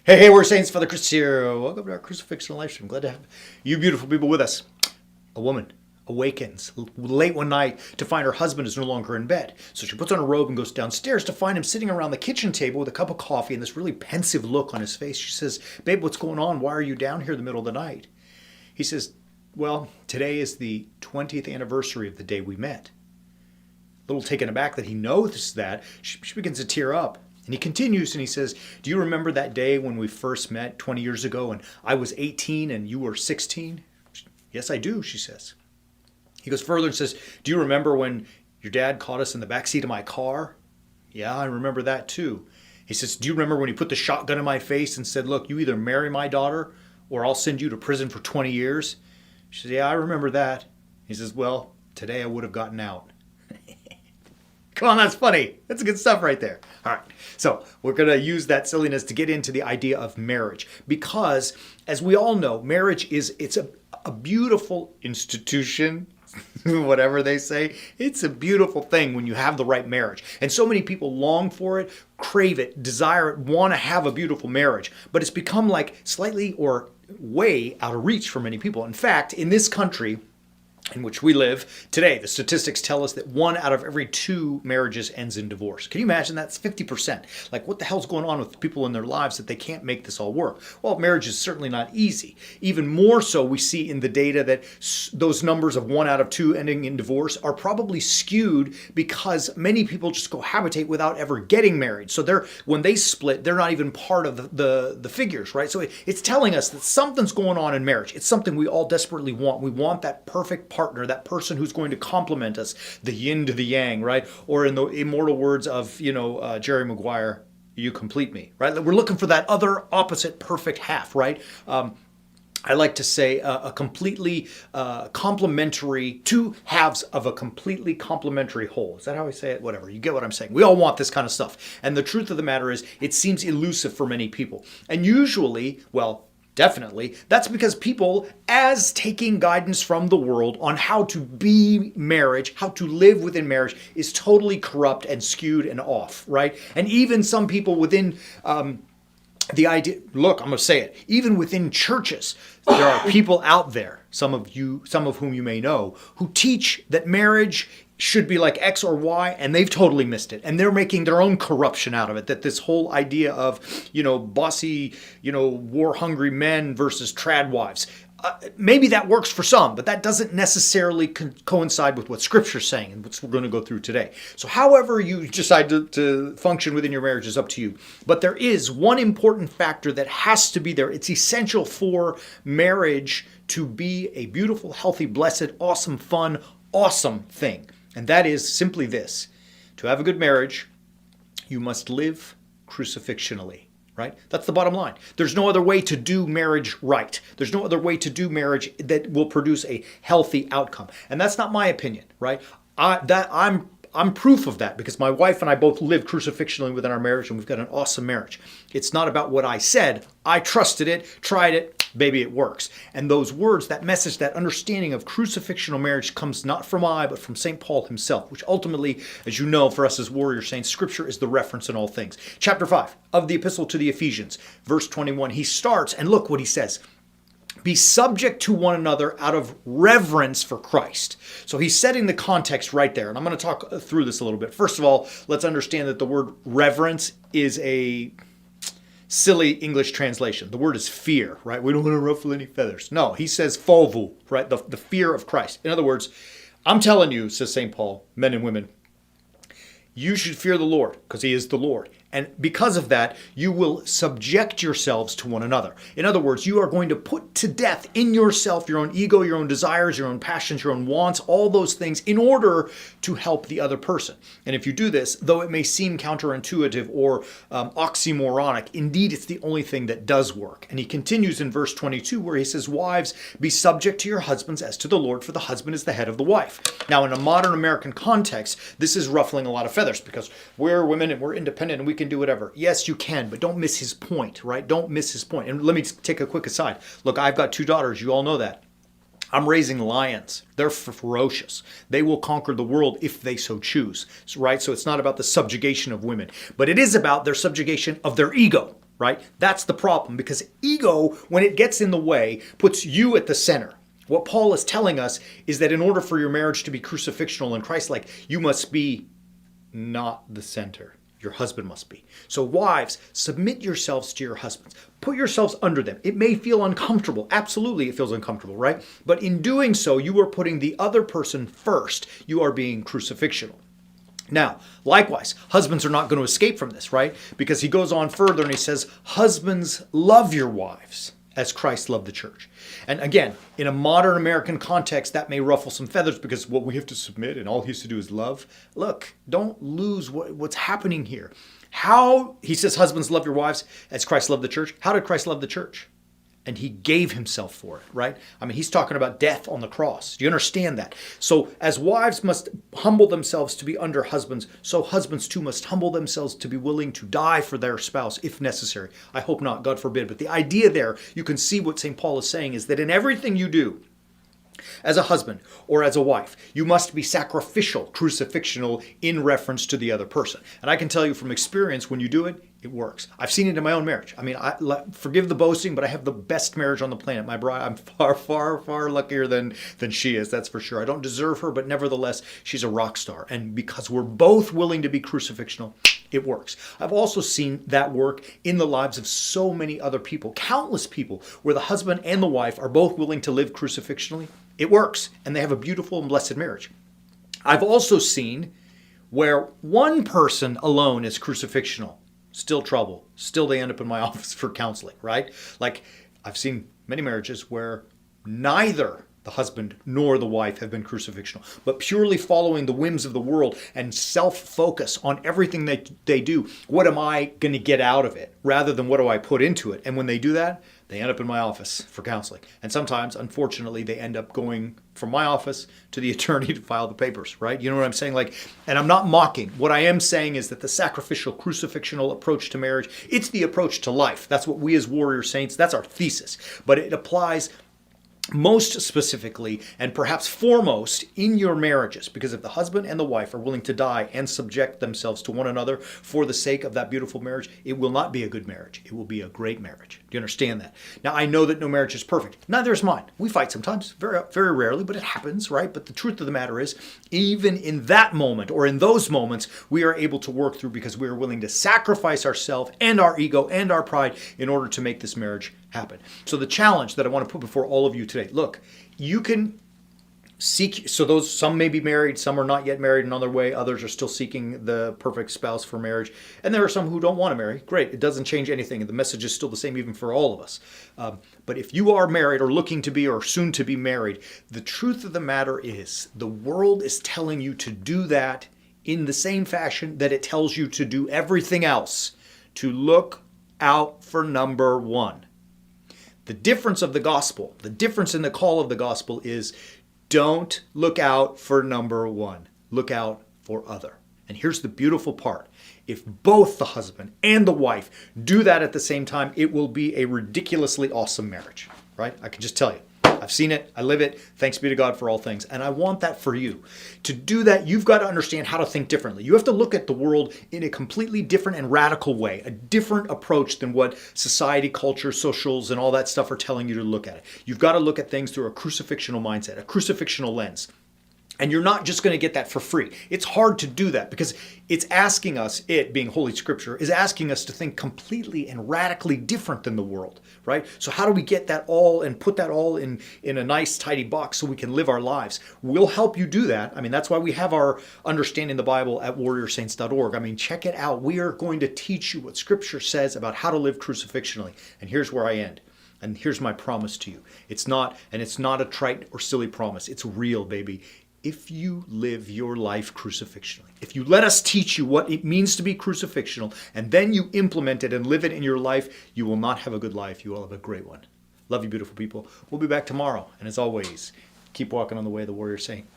Hey, we're Saints. Father Chris here. Welcome to our Crucifixion Life Stream. Glad to have you beautiful people with us. A woman awakens late one night to find her husband is no longer in bed. So she puts on a robe and goes downstairs to find him sitting around the kitchen table with a cup of coffee and this really pensive look on his face. She says, "Babe, what's going on? Why are you down here in the middle of the night?" He says, "Well, today is the 20th anniversary of the day we met." A little taken aback that he knows that, she begins to tear up. And he continues and he says, "Do you remember that day when we first met 20 years ago and I was 18 and you were 16? "Yes, I do," she says. He goes further and says, "Do you remember when your dad caught us in the backseat of my car?" "Yeah, I remember that too." He says, "Do you remember when he put the shotgun in my face and said, 'Look, you either marry my daughter or I'll send you to prison for 20 years? She says, "Yeah, I remember that." He says, "Well, today I would have gotten out." Come on, that's funny. That's good stuff right there. All right. So we're going to use that silliness to get into the idea of marriage. Because, as we all know, marriage it's a beautiful institution. Whatever they say, it's a beautiful thing when you have the right marriage. And so many people long for it, crave it, desire it, want to have a beautiful marriage. But it's become like slightly or way out of reach for many people. In fact, in this country in which we live today, the statistics tell us that 1 out of every 2 marriages ends in divorce. Can you imagine that? That's 50%. Like, what the hell's going on with people in their lives that they can't make this all work? Well, marriage is certainly not easy. Even more so, we see in the data that those numbers of 1 out of 2 ending in divorce are probably skewed because many people just cohabitate without ever getting married. So when they split, they're not even part of the figures, right? So it's telling us that something's going on in marriage. It's something we all desperately want. We want that perfect partner, that person who's going to complement us, the yin to the yang, right? Or in the immortal words of, Jerry Maguire, "You complete me," right? We're looking for that other opposite perfect half, right? I like to say a completely complementary, 2 halves of a completely complementary whole. Is that how I say it? Whatever. You get what I'm saying. We all want this kind of stuff. And the truth of the matter is, it seems elusive for many people. And usually, well, definitely, that's because people, as taking guidance from the world on how to be marriage, how to live within marriage, is totally corrupt and skewed and off, right? And even some people within the idea, look, I'm going to say it, even within churches, there are people out there, some of whom you may know, who teach that marriage should be like X or Y, and they've totally missed it. And they're making their own corruption out of it. That this whole idea of, bossy, war-hungry men versus trad wives. Maybe that works for some, but that doesn't necessarily coincide with what Scripture's saying and what we're going to go through today. So however you decide to function within your marriage is up to you. But there is one important factor that has to be there. It's essential for marriage to be a beautiful, healthy, blessed, awesome, fun, awesome thing. And that is simply this: to have a good marriage, you must live crucifixionally, right? That's the bottom line. There's no other way to do marriage right. There's no other way to do marriage that will produce a healthy outcome. And that's not my opinion, right? I'm proof of that because my wife and I both live crucifixionally within our marriage, and we've got an awesome marriage. It's not about what I said. I trusted it, tried it, baby, it works. And those words, that message, that understanding of crucifixional marriage comes not from I, but from St. Paul himself, which ultimately, as you know, for us as warrior saints, Scripture is the reference in all things. Chapter 5 of the Epistle to the Ephesians, verse 21, he starts, and look what he says: "Be subject to one another out of reverence for Christ." So he's setting the context right there. And I'm going to talk through this a little bit. First of all, let's understand that the word reverence is a silly English translation. The word is fear, right? We don't want to ruffle any feathers. No, he says fovu, right? The fear of Christ. In other words, I'm telling you, says St. Paul, men and women, you should fear the Lord because he is the Lord. And because of that, you will subject yourselves to one another. In other words, you are going to put to death in yourself your own ego, your own desires, your own passions, your own wants, all those things in order to help the other person. And if you do this, though it may seem counterintuitive or oxymoronic, indeed it's the only thing that does work. And he continues in verse 22 where he says, "Wives, be subject to your husbands as to the Lord, for the husband is the head of the wife." Now, in a modern American context, this is ruffling a lot of feathers because we're women and we're independent and we can do whatever. Yes, you can, but don't miss his point, right? Don't miss his point. And let me take a quick aside. Look, I've got 2 daughters. You all know that. I'm raising lions. They're ferocious. They will conquer the world if they so choose, right? So it's not about the subjugation of women, but it is about their subjugation of their ego. right? That's the problem, because ego, when it gets in the way, puts you at the center. What Paul is telling us is that in order for your marriage to be crucifixional and Christ-like, you must be not the center. Your husband must be. So wives, submit yourselves to your husbands. Put yourselves under them. It may feel uncomfortable. Absolutely, it feels uncomfortable, right? But in doing so, you are putting the other person first. You are being crucifixional. Now, likewise, husbands are not going to escape from this, right? Because he goes on further and he says, husbands, love your wives as Christ loved the church. And again, in a modern American context, that may ruffle some feathers because what we have to submit and all he has to do is love. Look, don't lose what's happening here. How, he says, husbands, love your wives as Christ loved the church. How did Christ love the church? And he gave himself for it, right? I mean, he's talking about death on the cross. Do you understand that? So as wives must humble themselves to be under husbands, so husbands too must humble themselves to be willing to die for their spouse if necessary. I hope not, God forbid. But the idea there, you can see what St. Paul is saying, is that in everything you do, as a husband or as a wife, you must be sacrificial, crucifixional in reference to the other person. And I can tell you from experience, when you do it, it works. I've seen it in my own marriage. I mean, forgive the boasting, but I have the best marriage on the planet. My bride, I'm far, far, far luckier than she is, that's for sure. I don't deserve her, but nevertheless, she's a rock star. And because we're both willing to be crucifixional, it works. I've also seen that work in the lives of so many other people, countless people, where the husband and the wife are both willing to live crucifixionally. It works, and they have a beautiful and blessed marriage. I've also seen where one person alone is crucifixional, still trouble, still they end up in my office for counseling, right? Like, I've seen many marriages where neither the husband nor the wife have been crucifixional, but purely following the whims of the world and self-focus on everything they do. What am I going to get out of it rather than what do I put into it? And when they do that, they end up in my office for counseling. And sometimes, unfortunately, they end up going from my office to the attorney to file the papers, right? You know what I'm saying? Like, and I'm not mocking. What I am saying is that the sacrificial, crucifixional approach to marriage, it's the approach to life. That's what we as warrior saints, that's our thesis. But it applies most specifically and perhaps foremost in your marriages, because if the husband and the wife are willing to die and subject themselves to one another for the sake of that beautiful marriage, it will not be a good marriage. It will be a great marriage. Do you understand that? Now, I know that no marriage is perfect. Neither is mine. We fight sometimes, very, very rarely, but it happens, right? But the truth of the matter is, even in that moment or in those moments, we are able to work through because we are willing to sacrifice ourselves and our ego and our pride in order to make this marriage happen. So the challenge that I want to put before all of you today, look, you can seek, so those, some may be married, some are not yet married another way, others are still seeking the perfect spouse for marriage, and there are some who don't want to marry. Great, it doesn't change anything. The message is still the same even for all of us. But if you are married or looking to be or soon to be married, the truth of the matter is the world is telling you to do that in the same fashion that it tells you to do everything else, to look out for number one. The difference of the gospel, the difference in the call of the gospel is don't look out for number one. Look out for other. And here's the beautiful part. If both the husband and the wife do that at the same time, it will be a ridiculously awesome marriage, right? I can just tell you. I've seen it. I live it. Thanks be to God for all things. And I want that for you. To do that, you've got to understand how to think differently. You have to look at the world in a completely different and radical way, a different approach than what society, culture, socials, and all that stuff are telling you to look at it. You've got to look at things through a crucifixional mindset, a crucifixional lens. And you're not just going to get that for free. It's hard to do that because it's asking us, it being Holy Scripture, is asking us to think completely and radically different than the world, right? So how do we get that all and put that all in a nice, tidy box so we can live our lives? We'll help you do that. I mean, that's why we have our Understanding the Bible at warriorsaints.org. I mean, check it out. We are going to teach you what Scripture says about how to live crucifixionally. And here's where I end. And here's my promise to you. It's not a trite or silly promise. It's real, baby. If you live your life crucifixionally, if you let us teach you what it means to be crucifixional, and then you implement it and live it in your life, you will not have a good life. You will have a great one. Love you, beautiful people. We'll be back tomorrow. And as always, keep walking on the way of the warrior saint.